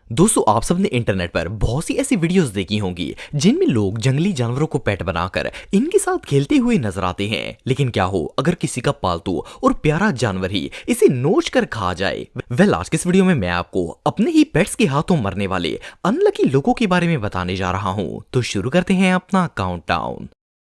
दोस्तों, आप सबने इंटरनेट पर बहुत सी ऐसी वीडियोस देखी होंगी जिनमें लोग जंगली जानवरों को पेट बनाकर इनके साथ खेलते हुए नजर आते हैं। लेकिन क्या हो अगर किसी का पालतू और प्यारा जानवर ही इसे नोच कर खा जाए। आज के इस वीडियो में मैं आपको अपने ही पेट्स के हाथों मरने वाले अनलकी लोगों के बारे में बताने जा रहा हूं। तो शुरू करते हैं अपना काउंटडाउन।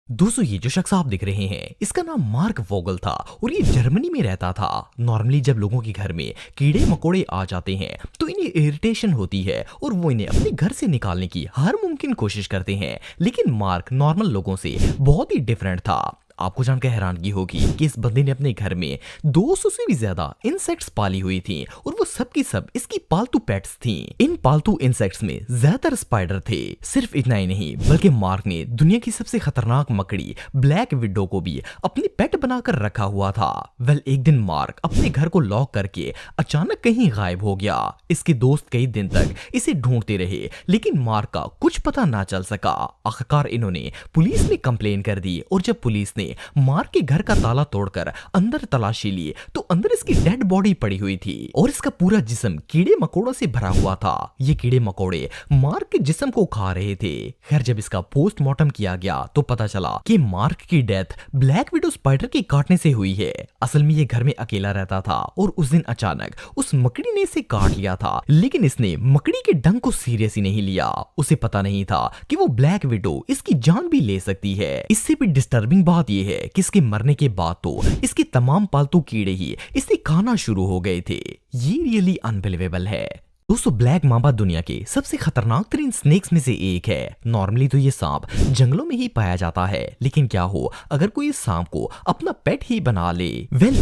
दोस्तों, ये जो शख्स आप दिख रहे हैं इसका नाम मार्क वोगल था और ये जर्मनी में रहता था। नॉर्मली जब लोगों के घर में कीड़े मकोड़े आ जाते हैं तो इन्हें इरिटेशन होती है और वो इन्हें अपने घर से निकालने की हर मुमकिन कोशिश करते हैं। लेकिन मार्क नॉर्मल लोगों से बहुत ही डिफरेंट था। आपको जानकर हैरानगी होगी कि इस बंदे ने अपने घर में 200 से भी ज्यादा इंसेक्ट्स पाली हुई थी और वो सब की सब इसकी पालतू पेट्स थी। इन पालतू इंसेक्ट्स में ज्यादातर स्पाइडर थे। सिर्फ इतना ही नहीं बल्कि मार्क ने दुनिया की सबसे खतरनाक मकड़ी ब्लैक विडो को भी अपने पेट बनाकर रखा हुआ था। एक दिन मार्क अपने घर को लॉक करके अचानक कहीं गायब हो गया। इसके दोस्त कई दिन तक इसे ढूंढते रहे लेकिन मार्क का कुछ पता ना चल सका। आखिरकार इन्होंने पुलिस में कंप्लेन कर दी और जब पुलिस ने मार्क के घर का ताला तोड़कर अंदर तलाशी ली तो अंदर इसकी डेड बॉडी पड़ी हुई थी और इसका पूरा जिस्म कीड़े मकोड़ों से भरा हुआ था। ये कीड़े मकोड़े मार्क के जिस्म को खा रहे थे। खैर, जब इसका पोस्टमार्टम किया गया तो पता चला कि मार्क की डेथ ब्लैक विडो स्पाइडर के काटने से हुई है। असल में ये घर में अकेला रहता था और उस दिन अचानक उस मकड़ी ने इसे काट लिया था। लेकिन इसने मकड़ी के डंक को सीरियस ही नहीं लिया। उसे पता नहीं था कि वो ब्लैक विडो इसकी जान भी ले सकती है। इससे भी डिस्टर्बिंग बात यह है कि इसके मरने के बाद तो इसके तमाम पालतू कीड़े ही इसे खाना शुरू हो गए थे। ये रियली अनबिलीवेबल है। दोस्तों, ब्लैक मांबा दुनिया के सबसे खतरनाक तरीन स्नेक्स में से एक है। नॉर्मली तो ये सांप जंगलों में ही पाया जाता है, लेकिन क्या हो अगर कोई इस सांप को अपना पेट ही बना ले।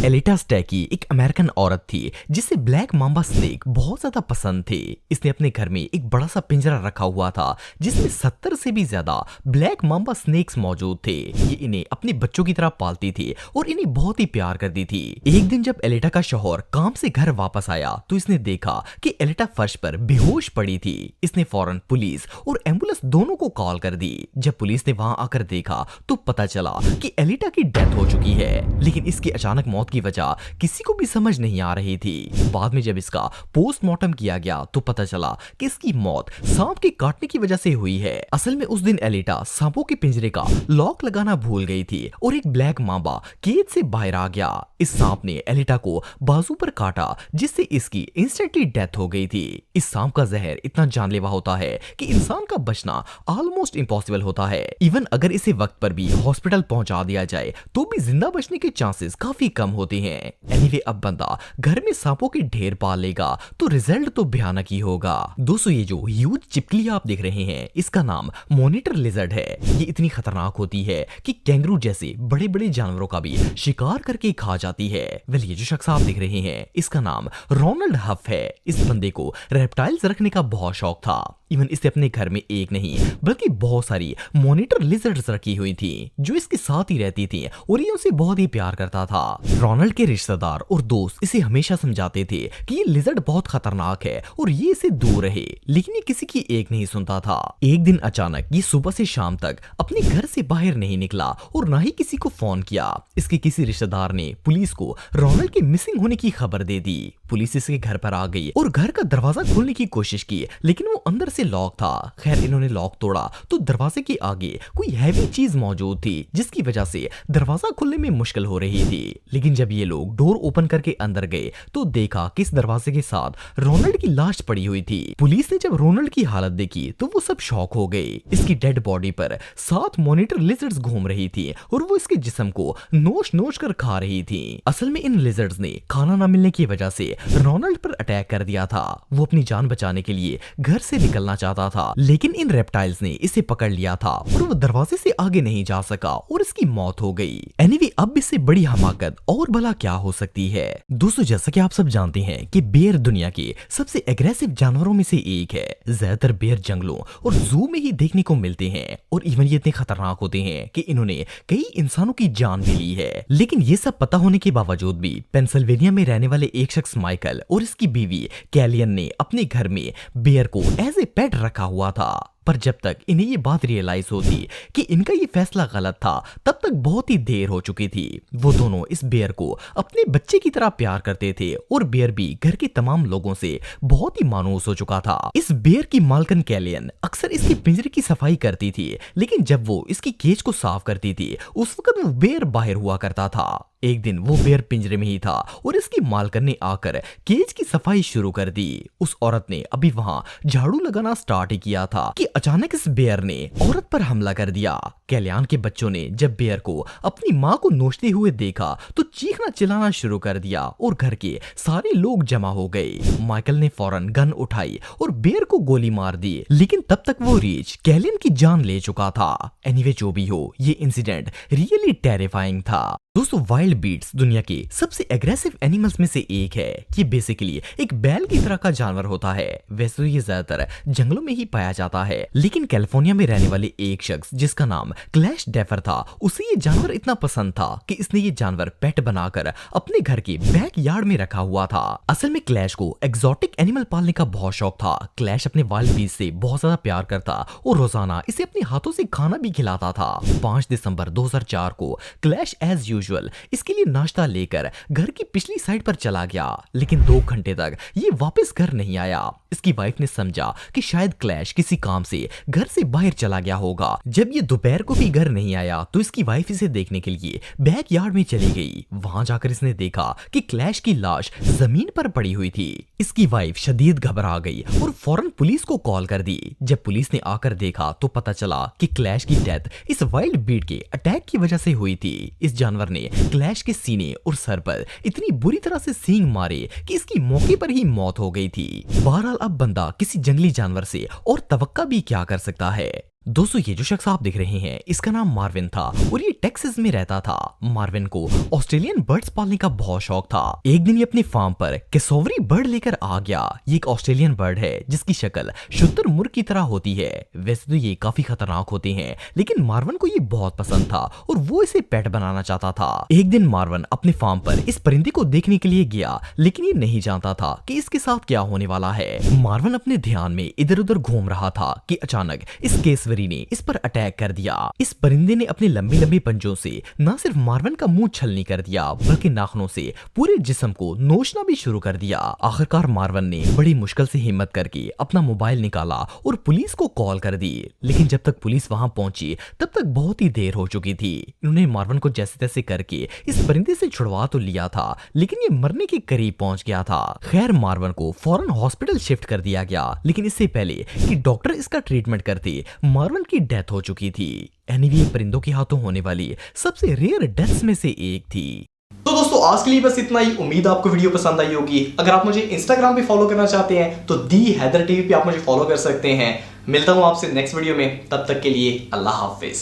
एलिटा स्टैकी एक अमेरिकन औरत थी जिसे ब्लैक मांबा स्नेक बहुत ज्यादा पसंद थे। इसने अपने घर में एक बड़ा सा पिंजरा रखा हुआ था जिसमें 70 से भी ज्यादा ब्लैक मांबा स्नेक्स मौजूद थे। ये इन्हें अपने बच्चों की तरह पालती थी और इन्हें बहुत ही प्यार करती थी। एक दिन जब एलिटा का शौहर काम से घर वापस आया तो इसने देखा कि एलिटा फर्श पर बेहोश पड़ी थी। इसने फौरन पुलिस और एम्बुलेंस दोनों को कॉल कर दी। जब पुलिस ने वहां आकर देखा तो पता चला कि एलिटा की डेथ हो चुकी है। लेकिन इसकी अचानक मौत की वजह किसी को भी समझ नहीं आ रही थी। बाद में जब इसका पोस्टमार्टम किया गया तो पता चला कि इसकी मौत सांप के काटने की वजह से हुई है। असल में उस दिन एलिटा सांपों के पिंजरे का लॉक लगाना भूल गई थी और एक ब्लैक मांबा केज से बाहर आ गया। इस सांप ने एलिटा को बाजू पर काटा जिससे इसकी इंस्टेंटली डेथ हो गई थी। इस सांप का जहर इतना जानलेवा होता है कि इंसान का बचना ऑलमोस्ट इम्पॉसिबल होता है। इवन अगर इसे वक्त पर भी हॉस्पिटल पहुंचा दिया जाए तो भी जिंदा बचने के चांसेस काफी कम होते हैं। एनीवे, अब बंदा घर में सांपों के ढेर पाल लेगा तो रिजल्ट तो भयानक ही होगा। दोस्तों, ये जो ह्यूज चिपकली आप देख रहे हैं इसका नाम मॉनिटर लिजर्ड है। ये इतनी खतरनाक होती है कि कैंगरू जैसे बड़े बड़े जानवरों का भी शिकार करके खा जाती है। ये जो शख्स आप देख रहे हैं इसका नाम रोनाल्ड हफ है। इस बंदे को रेप्टाइल्स रखने का बहुत शौक था। इवन इसने अपने घर में एक नहीं बल्कि बहुत सारी मॉनिटर लिजर्ड्स रखी हुई थी जो इसके साथ ही रहती थी और ये उसे बहुत ही प्यार करता था। रोनाल्ड के रिश्तेदार और दोस्त इसे हमेशा समझाते थे कि ये लिजर्ड बहुत खतरनाक है और ये इसे दूर रहे, लेकिन ये किसी की एक नहीं सुनता था। एक दिन अचानक ये सुबह से शाम तक अपने घर से बाहर नहीं निकला और ना ही किसी को फोन किया। इसके किसी रिश्तेदार ने पुलिस को रोनाल्ड के मिसिंग होने की खबर दे दी। पुलिस इसके घर पर आ गई और घर का दरवाजा खोलने की कोशिश की लेकिन वो अंदर से लॉक था। खैर, इन्होंने लॉक तोड़ा तो दरवाजे के आगे कोई हैवी चीज मौजूद थी जिसकी वजह से दरवाजा खोलने में मुश्किल हो रही थी। लेकिन जब ये लोग डोर ओपन करके अंदर गए तो देखा कि इस दरवाजे के साथ रोनाल्ड की लाश पड़ी हुई थी। पुलिस ने जब रोनाल्ड की हालत देखी तो वो सब शॉक हो गए। इसकी डेड बॉडी पर 7 मॉनिटर लिजर्ड्स घूम रही थी और वो इसके जिस्म को नोच नोच कर खा रही थी। असल में इन लिजर्ड्स ने खाना ना मिलने की वजह से रोनाल्ड पर अटैक कर दिया था। वो अपनी जान बचाने के लिए घर से निकलना चाहता था लेकिन इन रेप्टाइल्स ने इसे पकड़ लिया था और वो दरवाजे से आगे नहीं जा सका और इसकी मौत हो गई। एनीवे, अब इससे बड़ी हमाकत और भला क्या हो सकती है। दोस्तों, जैसा कि आप सब जानते हैं कि बेयर दुनिया के सबसे एग्रेसिव जानवरों में से एक है। ज्यादातर बेयर जंगलों और जू में ही देखने को मिलते हैं और इवन ये इतने खतरनाक होते हैं कि इन्होंने कई इंसानों की जान भी ली है। लेकिन ये सब पता होने के बावजूद भी पेंसिल्वेनिया में रहने वाले एक शख्स माइकल और इसकी बीवी कैलियन ने अपने घर में बेयर को एज ए पेट रखा हुआ था। पर जब तक इन्हें ये बात रियलाइज होती कि इनका ये फैसला गलत था, तब तक बहुत ही देर हो चुकी थी। वो दोनों इस बेयर को अपने बच्चे की तरह प्यार करते थे और बेयर भी घर के तमाम लोगों से बहुत ही मायूस हो चुका था। इस बेयर की मालकिन कैलियन अक्सर इसके पिंजरे की सफाई करती थी, लेकिन जब वो इसकी केज को साफ करती थी उस वक्त वो बेयर बाहर हुआ करता था। एक दिन वो बेयर पिंजरे में ही था और इसकी मालकिन ने आकर केज की सफाई शुरू कर दी। उस औरत ने अभी वहां झाड़ू लगाना स्टार्ट ही किया था कि अचानक इस बेयर ने औरत पर हमला कर दिया। कैलियन के बच्चों ने जब बेयर को अपनी मां को नोचते हुए देखा तो चीखना चिल्लाना शुरू कर दिया और घर के सारे लोग जमा हो गए। माइकल ने फौरन गन उठाई और बेयर को गोली मार दी, लेकिन तब तक वो रीच कैलियन की जान ले चुका था। एनीवे जो भी हो, ये इंसिडेंट रियली टेरिफाइंग था। दोस्तों, वाइल्ड बीट्स दुनिया के सबसे एग्रेसिव एनिमल्स में से एक है। ये बेसिकली एक बैल की तरह का जानवर होता है। वैसे तो ये ज्यादातर जंगलों में ही पाया जाता है, लेकिन कैलिफोर्निया में रहने वाले एक शख्स जिसका नाम क्लैश डेफर था, उसे ये जानवर इतना पसंद था कि इसने ये जानवर पेट बनाकर अपने घर के बैक यार्ड में रखा हुआ था। असल में क्लैश को एक्सोटिक एनिमल पालने का बहुत शौक था। क्लैश अपने वाइल्ड बीट्स से बहुत ज्यादा प्यार करता और रोजाना इसे अपने हाथों से खाना भी खिलाता था। 5 दिसंबर 2004 को क्लैश एज यूजुअल इसके लिए नाश्ता लेकर घर की पिछली साइड पर चला गया, लेकिन 2 घंटे तक ये वापस घर नहीं आया। इसकी वाइफ ने समझा कि शायद क्लैश किसी काम से घर से बाहर चला गया होगा। जब ये दोपहर को भी घर नहीं आया तो इसकी वाइफ इसे देखने के लिए बैक यार्ड में चली गई। वहां जाकर इसने देखा कि क्लैश की लाश जमीन पर पड़ी हुई थी। इसकी वाइफ शदीद घबरा गई और फौरन पुलिस को कॉल कर दी। जब पुलिस ने आकर देखा तो पता चला कि क्लैश की डेथ इस वाइल्ड बीट के अटैक की वजह से हुई थी। इस जानवर ने क्लैश के सीने और सर पर इतनी बुरी तरह से सींग मारे कि इसकी मौके पर ही मौत हो गई थी। बहरहाल अब बंदा किसी जंगली जानवर से और तवक्का भी क्या कर सकता है। दोस्तों, ये जो शख्स आप देख रहे हैं इसका नाम मार्विन था और ये टेक्सास में रहता था। मार्विन को ऑस्ट्रेलियन बर्ड्स पालने का बहुत शौक था। एक दिन ये अपनी फार्म पर कैसोवरी बर्ड लेकर आ गया। ये एक ऑस्ट्रेलियन बर्ड है जिसकी शक्ल शुतुरमुर्ग की तरह होती है। वैसे तो ये काफी खतरनाक होते हैं, लेकिन मार्विन को ये बहुत पसंद था और वो इसे पेट बनाना चाहता था। एक दिन मार्विन अपने फार्म पर इस परिंदे को देखने के लिए गया, लेकिन ये नहीं जानता था कि इसके साथ क्या होने वाला है। मार्विन अपने ध्यान में इधर उधर घूम रहा था कि अचानक इस केसवरी ने इस पर अटैक कर दिया। इस परिंदे ने अपने लंबे लंबे पंजों से न सिर्फ मार्विन का मुंह छलनी कर दिया, बल्कि नाखूनों से पूरे जिस्म को नोचना भी शुरू कर दिया। आखिरकार मार्विन ने बड़ी मुश्किल से हिम्मत करके अपना मोबाइल निकाला और पुलिस को कॉल कर दी, लेकिन जब तक पुलिस वहां पहुंची तब तक बहुत ही देर हो चुकी थी। इन्होंने मार्विन को जैसे तैसे करके इस परिंदे से छुड़वा तो लिया था, लेकिन ये मरने के करीब पहुंच गया था। खैर, मार्विन को फौरन हॉस्पिटल शिफ्ट कर दिया गया, लेकिन इससे पहले कि डॉक्टर इसका ट्रीटमेंट करते मार्विन की डेथ हो चुकी थी। एनीवे, परिंदों के हाथों होने वाली सबसे रेयर डेथ्स में से एक थी। तो दोस्तों, आज के लिए बस इतना ही। उम्मीद आपको वीडियो पसंद आई होगी। अगर आप मुझे इंस्टाग्राम पे फॉलो करना चाहते हैं तो दी हैदर टीवी पे आप मुझे फॉलो कर सकते हैं। मिलता हूं आपसे नेक्स्ट वीडियो में, तब तक के लिए अल्लाह हाफिज।